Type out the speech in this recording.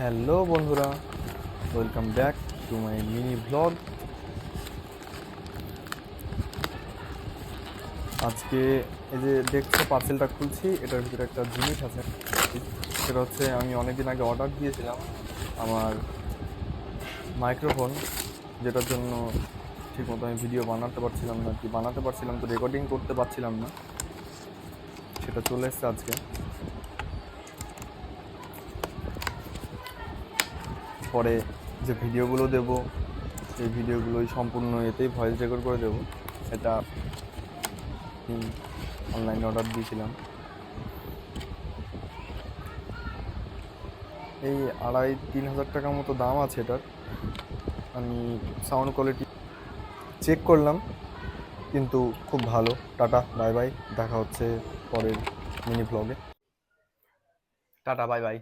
Hello বন্ধুরা, welcome back to my mini blog. আজকে এই যে দেখছো পার্সেলটা খুলছি, এটার ভিতরে একটা জিনিস আছে। সেটা হচ্ছে আমি অনেকদিন আগে অর্ডার দিয়েছিলাম আমার মাইক্রোফোন, যেটার জন্য ঠিকমতো আমি ভিডিও বানাতে পারছিলাম না, কি বানাতে পারছিলাম তো রেকর্ডিং করতে পারছিলাম না। সেটা চলে এসেছে আজকে। পরে যে ভিডিওগুলো দেব, সেই ভিডিওগুলোই সম্পূর্ণ এতেই ভয়েস রেকর্ড করে দেব। এটা অনলাইনে অর্ডার দিয়েছিলাম। এই 2,500-3,000 টাকার মতো দাম আছে এটার। আমি সাউন্ড কোয়ালিটি চেক করলাম, কিন্তু খুব ভালো। টাটা বাই বাই, দেখা হচ্ছে পরের মিনি ব্লগে। Tata bye bye.